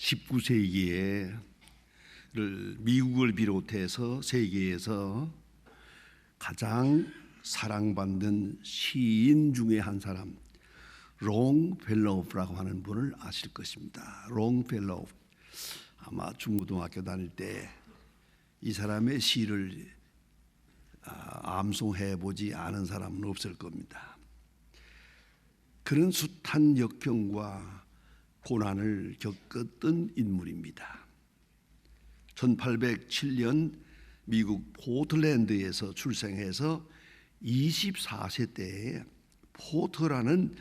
19세기에 미국을 비롯해서 세계에서 가장 사랑받는 시인 중에 한 사람, 롱펠로우라고 하는 분을 아실 것입니다. 롱펠로우, 아마 중고등학교 다닐 때 이 사람의 시를 암송해 보지 않은 사람은 없을 겁니다. 그런 숱한 역경과 고난을 겪었던 인물입니다. 1807년 미국 포틀랜드에서 출생해서 24세 때에 포터라는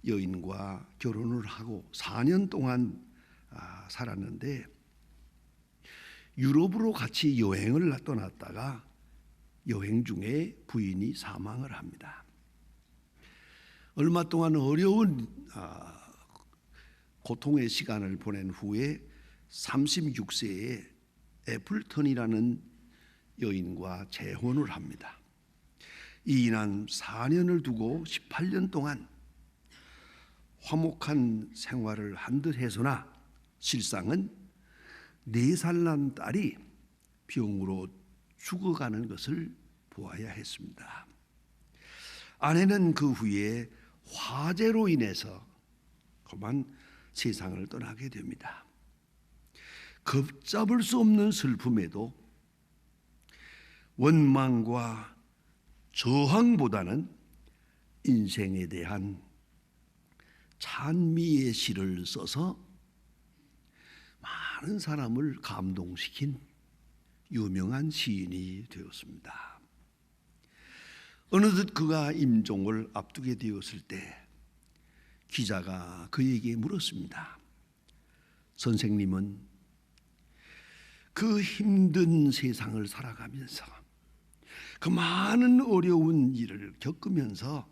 여인과 결혼을 하고 4년 동안 살았는데, 유럽으로 같이 여행을 떠났다가 여행 중에 부인이 사망을 합니다. 얼마 동안 어려운 고통의 시간을 보낸 후에 36세에 애플턴이라는 여인과 재혼을 합니다. 이인한 4년을 두고 18년 동안 화목한 생활을 한 듯 해서나 실상은 4살 난 딸이 병으로 죽어가는 것을 보아야 했습니다. 아내는 그 후에 화재로 인해서 그만 세상을 떠나게 됩니다. 걷잡을 수 없는 슬픔에도 원망과 저항보다는 인생에 대한 찬미의 시를 써서 많은 사람을 감동시킨 유명한 시인이 되었습니다. 어느덧 그가 임종을 앞두게 되었을 때 기자가 그에게 물었습니다. 선생님은 그 힘든 세상을 살아가면서 그 많은 어려운 일을 겪으면서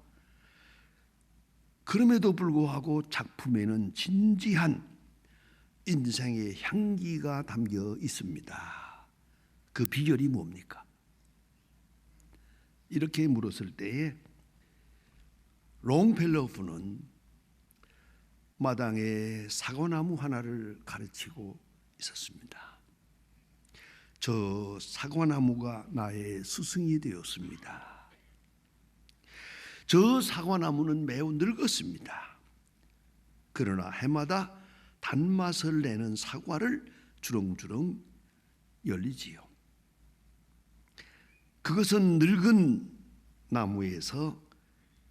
그럼에도 불구하고 작품에는 진지한 인생의 향기가 담겨 있습니다. 그 비결이 뭡니까? 이렇게 물었을 때에 롱펠로우는 마당에 사과나무 하나를 가르치고 있었습니다. 저 사과나무가 나의 스승이 되었습니다. 저 사과나무는 매우 늙었습니다. 그러나 해마다 단맛을 내는 사과를 주렁주렁 열리지요. 그것은 늙은 나무에서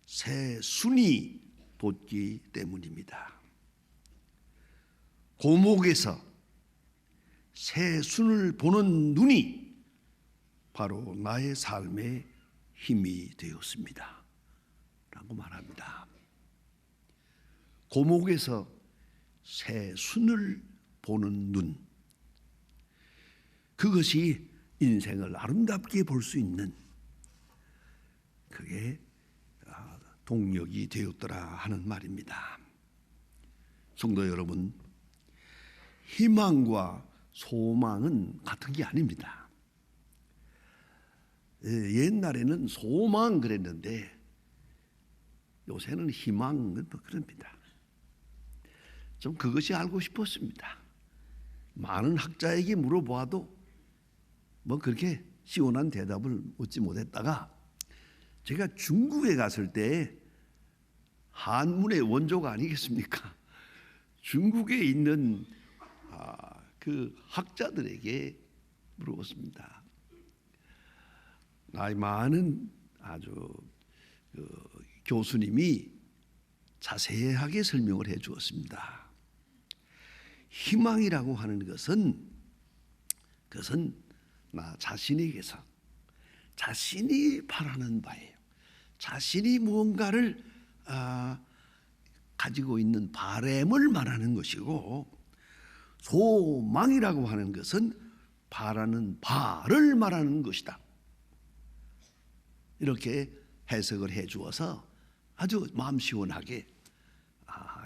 새 순이 돋기 때문입니다. 고목에서 새 순을 보는 눈이 바로 나의 삶의 힘이 되었습니다. 라고 말합니다. 고목에서 새 순을 보는 눈, 그것이 인생을 아름답게 볼 수 있는 그게 동력이 되었더라 하는 말입니다. 성도 여러분, 희망과 소망은 같은 게 아닙니다. 옛날에는 소망 그랬는데 요새는 희망은 그럽니다. 좀 그것이 알고 싶었습니다. 많은 학자에게 물어보아도 뭐 그렇게 시원한 대답을 얻지 못했다가 제가 중국에 갔을 때 한문의 원조가 아니겠습니까? 중국에 있는 그 학자들에게 물어봤습니다. 나이 많은 아주 교수님이 자세하게 설명을 해 주었습니다. 희망이라고 하는 것은 나 자신에게서 자신이 바라는 바예요. 자신이 무언가를 가지고 있는 바램을 말하는 것이고, 소망이라고 하는 것은 바라는 바를 말하는 것이다. 이렇게 해석을 해 주어서 아주 마음 시원하게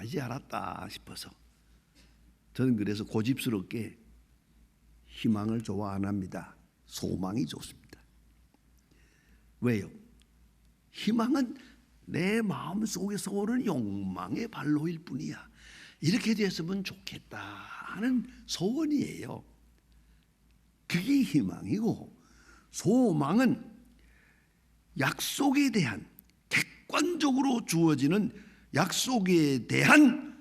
이제 알았다 싶어서, 저는 그래서 고집스럽게 희망을 좋아 안 합니다. 소망이 좋습니다. 왜요? 희망은 내 마음 속에서 오는 욕망의 발로일 뿐이야. 이렇게 됐으면 좋겠다 하는 소원이에요. 그게 희망이고, 소망은 약속에 대한, 객관적으로 주어지는 약속에 대한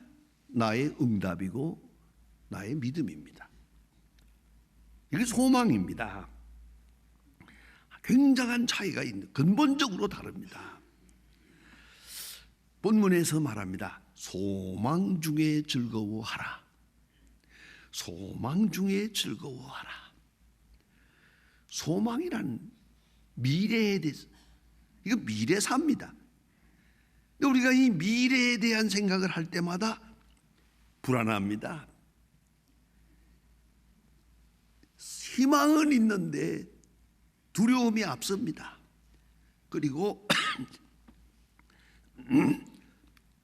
나의 응답이고 나의 믿음입니다. 이게 소망입니다. 굉장한 차이가 있는, 근본적으로 다릅니다. 본문에서 말합니다. 소망 중에 즐거워하라. 소망 중에 즐거워하라. 소망이란 미래에 대해서, 이거 미래사입니다. 우리가 이 미래에 대한 생각을 할 때마다 불안합니다. 희망은 있는데 두려움이 앞섭니다. 그리고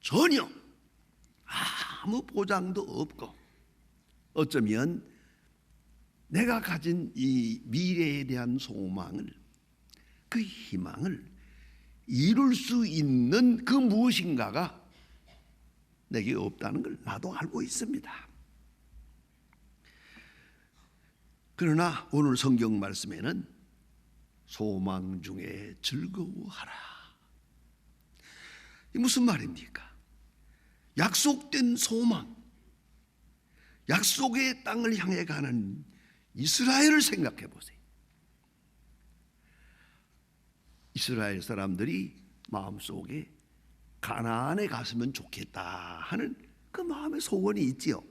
전혀 아무 보장도 없고, 어쩌면 내가 가진 이 미래에 대한 소망을, 그 희망을 이룰 수 있는 그 무엇인가가 내게 없다는 걸 나도 알고 있습니다. 그러나 오늘 성경 말씀에는 소망 중에 즐거워하라. 이 무슨 말입니까? 약속된 소망, 약속의 땅을 향해 가는 이스라엘을 생각해 보세요. 이스라엘 사람들이 마음속에 가나안에 갔으면 좋겠다 하는 그 마음의 소원이 있지요.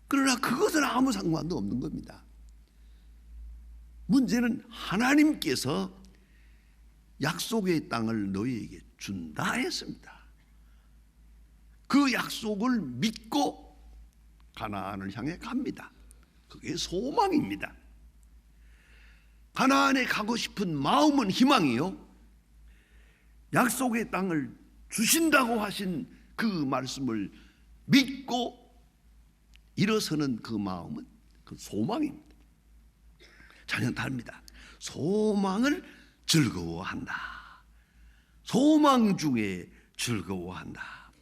그러나 그것은 아무 상관도 없는 겁니다. 문제는 하나님께서 약속의 땅을 너희에게 준다 했습니다. 그 약속을 믿고 가나안을 향해 갑니다. 그게 소망입니다. 가나안에 가고 싶은 마음은 희망이요, 약속의 땅을 주신다고 하신 그 말씀을 믿고 일어서는 그 마음은 그 소망입니다. 전혀 다릅니다. 소망을 즐거워한다. 소망 중에 즐거워한다.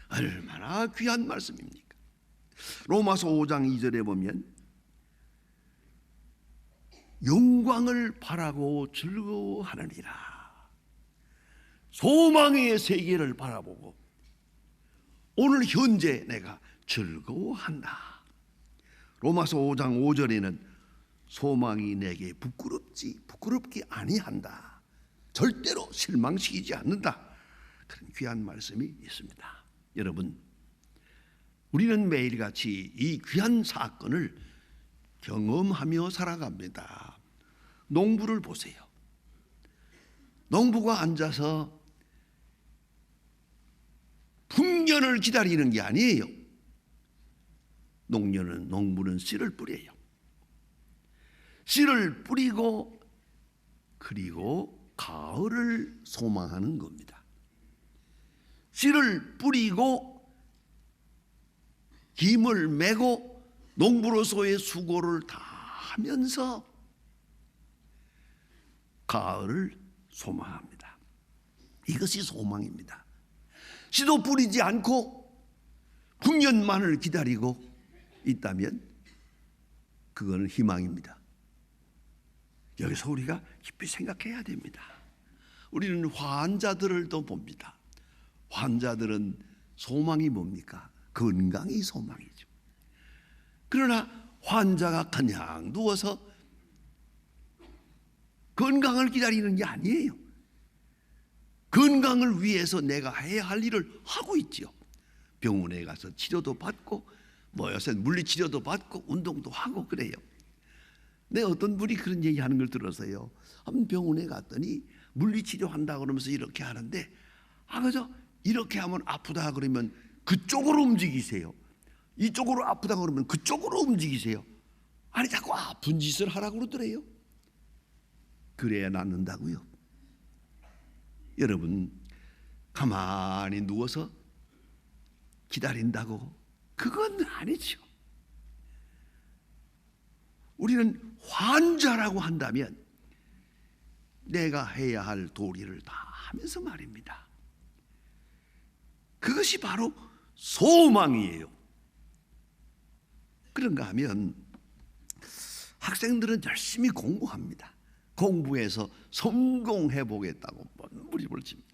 얼마나 귀한 말씀입니까? 로마서 5장 2절에 보면 영광을 바라고 즐거워하느니라. 소망의 세계를 바라보고 오늘 현재 내가 즐거워한다. 로마서 5장 5절에는 소망이 내게 부끄럽기 아니한다. 절대로 실망시키지 않는다. 그런 귀한 말씀이 있습니다. 여러분, 우리는 매일같이 이 귀한 사건을 경험하며 살아갑니다. 농부를 보세요. 농부가 앉아서 풍년을 기다리는 게 아니에요. 농부는 씨를 뿌려요. 씨를 뿌리고 그리고 가을을 소망하는 겁니다. 씨를 뿌리고 김을 메고 농부로서의 수고를 다 하면서 가을을 소망합니다. 이것이 소망입니다. 씨도 뿌리지 않고 풍년만을 기다리고 있다면 그거는 희망입니다. 여기서 우리가 깊이 생각해야 됩니다. 우리는 환자들을 또 봅니다. 환자들은 소망이 뭡니까? 건강이 소망이죠. 그러나 환자가 그냥 누워서 건강을 기다리는 게 아니에요. 건강을 위해서 내가 해야 할 일을 하고 있지요. 병원에 가서 치료도 받고 요새 물리치료도 받고 운동도 하고 그래요. 내 어떤 분이 그런 얘기하는 걸 들어서요, 한 병원에 갔더니 물리치료 한다 그러면서 이렇게 하는데, 그저 이렇게 하면 아프다 그러면 그쪽으로 움직이세요. 이쪽으로 아프다 그러면 그쪽으로 움직이세요. 아니 자꾸 아픈 짓을 하라고 그러더래요. 그래야 낫는다고요. 여러분, 가만히 누워서 기다린다고 그건 아니죠. 우리는 환자라고 한다면 내가 해야 할 도리를 다 하면서 말입니다. 그것이 바로 소망이에요. 그런가 하면 학생들은 열심히 공부합니다. 공부해서 성공해 보겠다고 몸부림을 칩니다.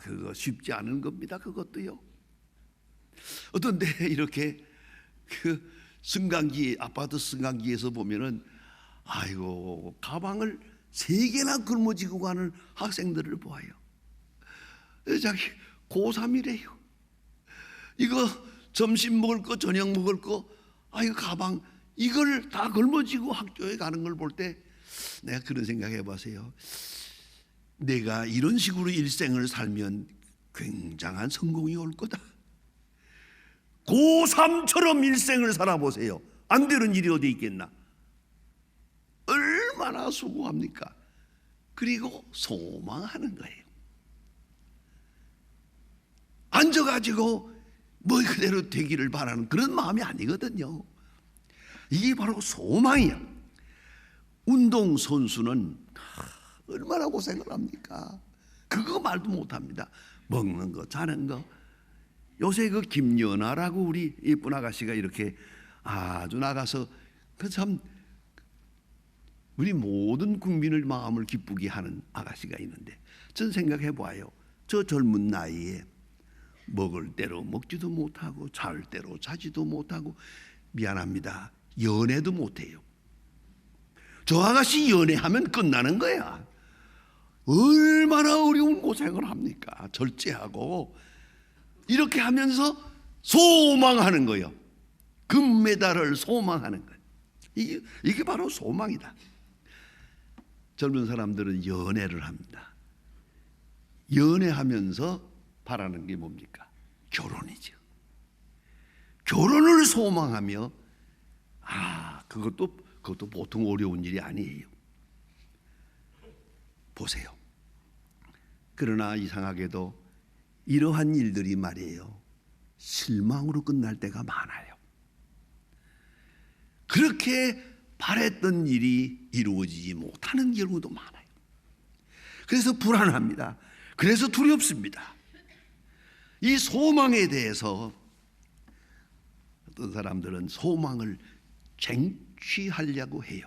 그거 쉽지 않은 겁니다. 그것도요. 어떤데 이렇게 그 승강기, 아파트 승강기에서 보면은 아이고 가방을 3개나 걸머지고 가는 학생들을 보아요. 자기 고3이래요. 이거 점심 먹을 거, 저녁 먹을 거, 이거 가방 이걸 다 걸머지고 학교에 가는 걸 볼 때 내가 그런 생각해 보세요. 내가 이런 식으로 일생을 살면 굉장한 성공이 올 거다. 고3처럼 일생을 살아보세요. 안 되는 일이 어디 있겠나? 얼마나 수고합니까? 그리고 소망하는 거예요. 앉아가지고 뭐 그대로 되기를 바라는 그런 마음이 아니거든요. 이게 바로 소망이야. 운동선수는 얼마나 고생을 합니까? 그거 말도 못합니다. 먹는 거, 자는 거. 요새 그 김연아라고 우리 이쁜 아가씨가 이렇게 아주 나가서 그 참 우리 모든 국민을 마음을 기쁘게 하는 아가씨가 있는데, 전 생각해 봐요. 저 젊은 나이에 먹을 대로 먹지도 못하고 잘 대로 자지도 못하고, 미안합니다, 연애도 못해요. 저 아가씨 연애하면 끝나는 거야. 얼마나 어려운 고생을 합니까? 절제하고 이렇게 하면서 소망하는 거예요. 금메달을 소망하는 거예요. 이게 바로 소망이다. 젊은 사람들은 연애를 합니다. 연애하면서 바라는 게 뭡니까? 결혼이죠. 결혼을 소망하며 그것도 보통 어려운 일이 아니에요. 보세요. 그러나 이상하게도 이러한 일들이 말이에요, 실망으로 끝날 때가 많아요. 그렇게 바랬던 일이 이루어지지 못하는 경우도 많아요. 그래서 불안합니다. 그래서 두렵습니다. 이 소망에 대해서 어떤 사람들은 소망을 쟁취하려고 해요.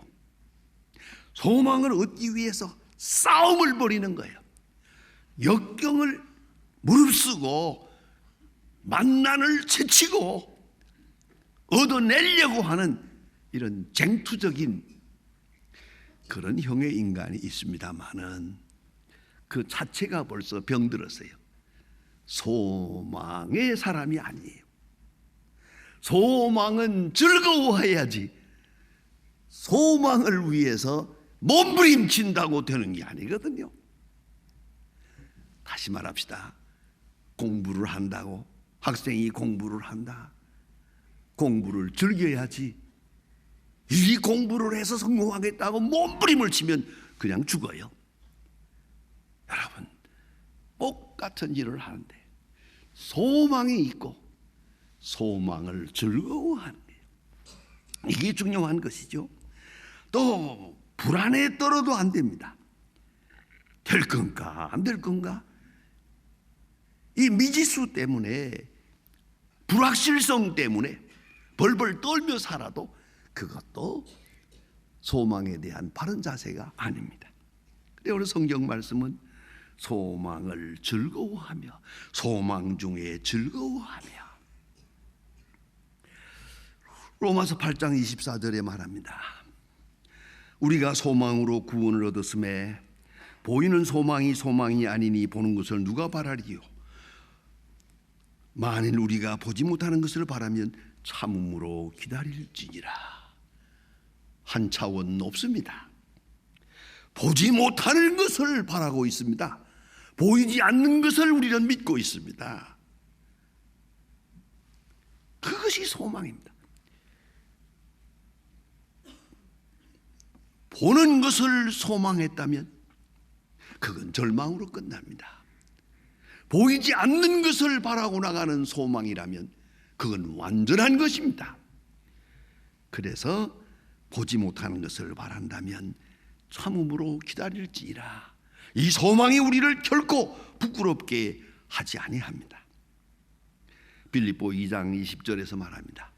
소망을 얻기 위해서 싸움을 벌이는 거예요. 역경을 무릅쓰고 만난을 채치고 얻어내려고 하는 이런 쟁투적인 그런 형의 인간이 있습니다만은 그 자체가 벌써 병들었어요. 소망의 사람이 아니에요. 소망은 즐거워해야지 소망을 위해서 몸부림친다고 되는 게 아니거든요. 다시 말합시다. 공부를 한다고, 학생이 공부를 한다, 공부를 즐겨야지. 이 공부를 해서 성공하겠다고 몸부림을 치면 그냥 죽어요. 여러분, 똑같은 일을 하는데 소망이 있고 소망을 즐거워하는 거예요. 이게 중요한 것이죠. 또 불안에 떨어도 안 됩니다. 될 건가 안 될 건가, 이 미지수 때문에, 불확실성 때문에 벌벌 떨며 살아도 그것도 소망에 대한 바른 자세가 아닙니다. 그래서 오늘 성경 말씀은 소망을 즐거워하며, 소망 중에 즐거워하며. 로마서 8장 24절에 말합니다. 우리가 소망으로 구원을 얻었음에 보이는 소망이 소망이 아니니 보는 것을 누가 바라리요? 만일 우리가 보지 못하는 것을 바라면 참음으로 기다릴지니라. 한 차원 높습니다. 보지 못하는 것을 바라고 있습니다. 보이지 않는 것을 우리는 믿고 있습니다. 그것이 소망입니다. 보는 것을 소망했다면 그건 절망으로 끝납니다. 보이지 않는 것을 바라고 나가는 소망이라면 그건 완전한 것입니다. 그래서 보지 못하는 것을 바란다면 참음으로 기다릴지라. 이 소망이 우리를 결코 부끄럽게 하지 아니합니다. 빌립보 2장 20절에서 말합니다.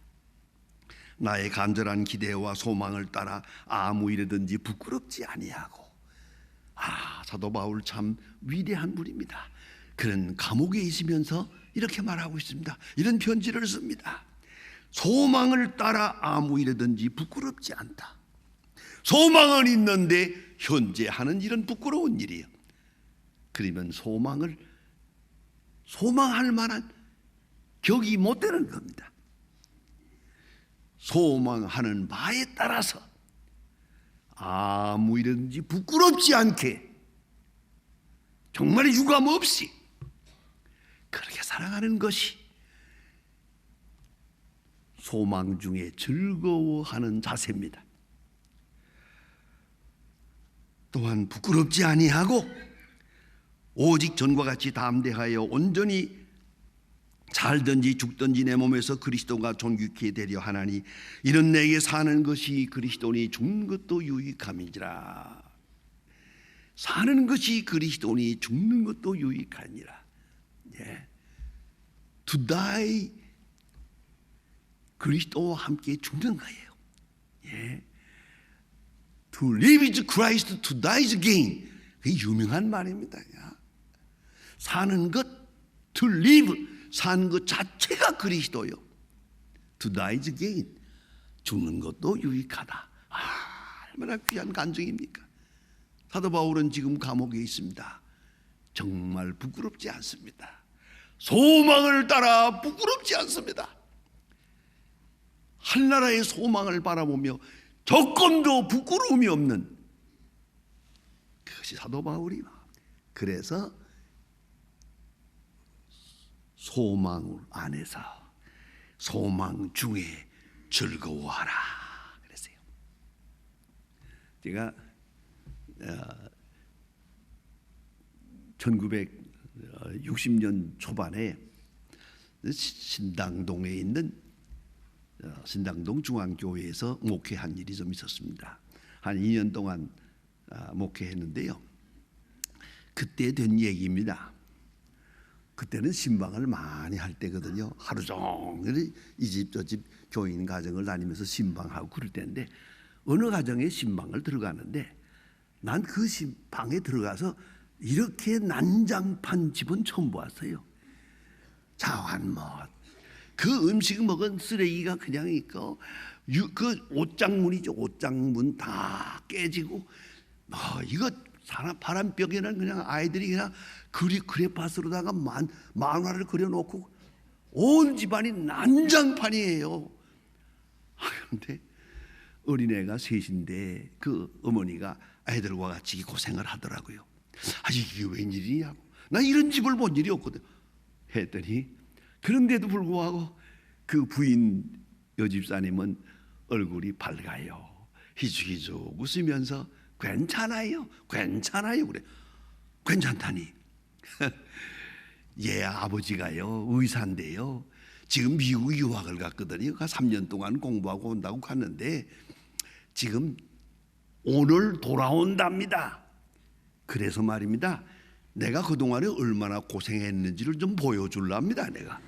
나의 간절한 기대와 소망을 따라 아무 일이든지 부끄럽지 아니하고. 사도 바울 참 위대한 분입니다. 그는 감옥에 있으면서 이렇게 말하고 있습니다. 이런 편지를 씁니다. 소망을 따라 아무 일이든지 부끄럽지 않다. 소망은 있는데 현재 하는 일은 부끄러운 일이에요. 그러면 소망할 만한 격이 못 되는 겁니다. 소망하는 바에 따라서 아무 일이든지 부끄럽지 않게, 정말 유감 없이 그렇게 살아가는 것이 소망 중에 즐거워하는 자세입니다. 또한 부끄럽지 아니하고 오직 전과 같이 담대하여 온전히 살든지 죽든지 내 몸에서 그리스도가 존귀케 되려 하나니 이런 내게 사는 것이 그리스도니 죽는 것도 유익함이니라. 사는 것이 그리스도니 죽는 것도 유익하니라. To die, 그리스도와 함께 죽는 거예요. To live is Christ, to die is gain. 그게 유명한 말입니다. 사는 것, to live, 사는 것 자체가 그리스도요. To die is gain. 죽는 것도 유익하다. 얼마나 귀한 간증입니까? 사도 바울은 지금 감옥에 있습니다. 정말 부끄럽지 않습니다. 소망을 따라 부끄럽지 않습니다. 한나라의 소망을 바라보며 조금도 부끄러움이 없는 그것이 사도 바울이. 그래서 소망 안에서 소망 중에 즐거워하라 그랬어요. 제가 1960년 초반에 신당동에 있는 신당동 중앙교회에서 목회한 일이 좀 있었습니다. 한 2년 동안 목회했는데요. 그때 된 얘기입니다. 그때는 신방을 많이 할 때거든요. 하루 종일 이 집 저 집 교인 가정을 다니면서 신방하고 그럴 때인데, 어느 가정에 신방을 들어가는데 난 그 방에 들어가서 이렇게 난장판 집은 처음 보았어요. 자환못, 그 음식 먹은 쓰레기가 그냥 있고, 그 옷장문이죠. 옷장문 다 깨지고, 이거 바람벽에는 그냥 아이들이 그냥 그래파스로다가 만화를 그려놓고 온 집안이 난장판이에요. 그런데 어린애가 셋인데 그 어머니가 아이들과 같이 고생을 하더라고요. 이게 웬일이냐고. 나 이런 집을 본 일이 없거든 했더니, 그런데도 불구하고 그 부인 여집사님은 얼굴이 밝아요. 희죽희죽 웃으면서 괜찮아요 그래. 괜찮다니. 얘 아버지가요 의사인데요, 지금 미국 유학을 갔거든요. 3년 동안 공부하고 온다고 갔는데 지금 오늘 돌아온답니다. 그래서 말입니다, 내가 그동안에 얼마나 고생했는지를 좀 보여줄랍니다. 내가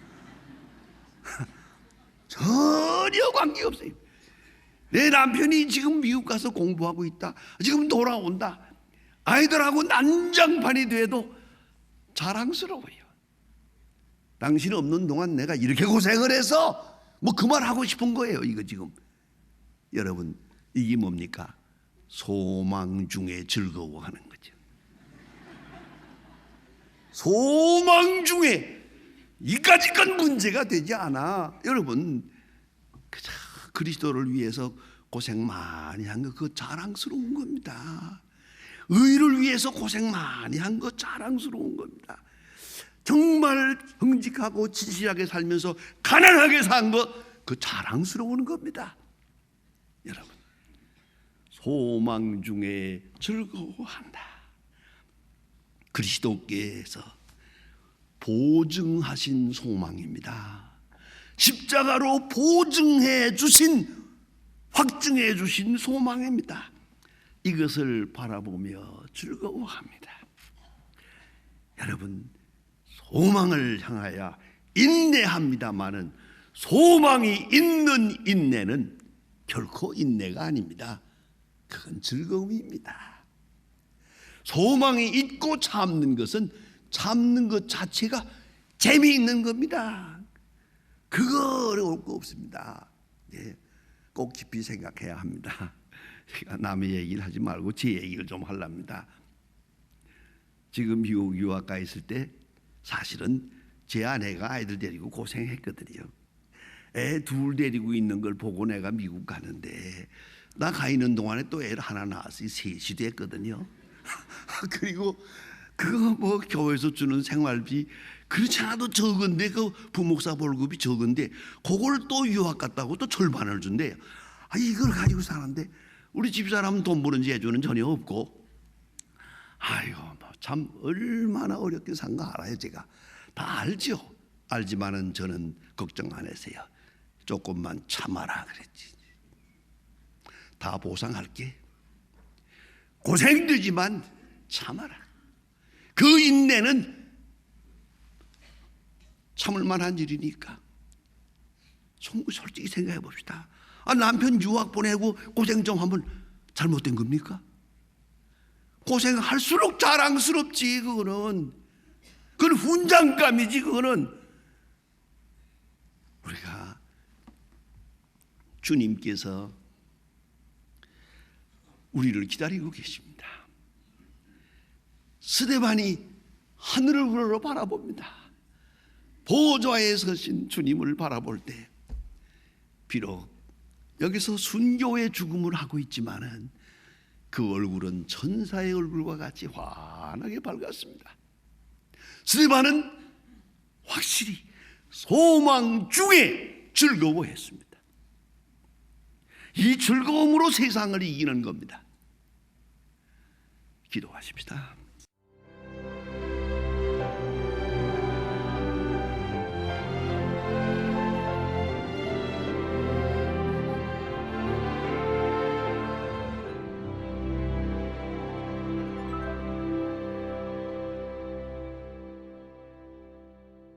전혀 관계없어요. 내 남편이 지금 미국 가서 공부하고 있다, 지금 돌아온다. 아이들하고 난장판이 돼도 자랑스러워요. 당신 없는 동안 내가 이렇게 고생을 해서 그 말 하고 싶은 거예요. 이거 지금 여러분, 이게 뭡니까? 소망 중에 즐거워하는 거죠. 소망 중에 이까짓 건 문제가 되지 않아. 여러분, 그리스도를 위해서 고생 많이 한 거, 그거 자랑스러운 겁니다. 의를 위해서 고생 많이 한 거 자랑스러운 겁니다. 정말 정직하고 진실하게 살면서 가난하게 산 거, 그 자랑스러운 겁니다. 여러분, 소망 중에 즐거워한다. 그리스도께서 보증하신 소망입니다. 십자가로 보증해 주신, 확증해 주신 소망입니다. 이것을 바라보며 즐거워합니다. 여러분, 소망을 향하여 인내합니다마는 소망이 있는 인내는 결코 인내가 아닙니다. 그건 즐거움입니다. 소망이 있고 참는 것은 참는 것 자체가 재미있는 겁니다. 그거 어려울 거 없습니다. 예, 꼭 깊이 생각해야 합니다. 제가 남의 얘기를 하지 말고 제 얘기를 좀 하랍니다. 지금 미국 유학 가 있을 때 사실은 제 아내가 아이들 데리고 고생했거든요. 애 둘 데리고 있는 걸 보고 내가 미국 가는데 나 가 있는 동안에 또 애를 하나 낳았어요. 셋이 됐거든요. 그리고 그거 뭐 교회에서 주는 생활비 그렇지 않아도 적은데 그 부목사 월급이 적은데 그걸 또 유학 갔다고 또 절반을 준대요. 이걸 가지고 사는데 우리 집사람은 돈 버는 재주는 전혀 없고 아이고 참 얼마나 어렵게 산 거 알아요. 제가 다 알죠. 알지만은 저는 걱정 안 했어요. 조금만 참아라 그랬지. 다 보상할게. 고생되지만 참아라. 그 인내는 참을 만한 일이니까. 솔직히 생각해 봅시다. 남편 유학 보내고 고생 좀 하면 잘못된 겁니까? 고생할수록 자랑스럽지. 그건 훈장감이지. 그거는 우리가 주님께서 우리를 기다리고 계십니다. 스데반이 하늘을 우러러 바라봅니다. 보좌에 서신 주님을 바라볼 때 비록 여기서 순교의 죽음을 하고 있지만은 그 얼굴은 천사의 얼굴과 같이 환하게 밝았습니다. 스데반은 확실히 소망 중에 즐거워했습니다. 이 즐거움으로 세상을 이기는 겁니다. 기도하십시다.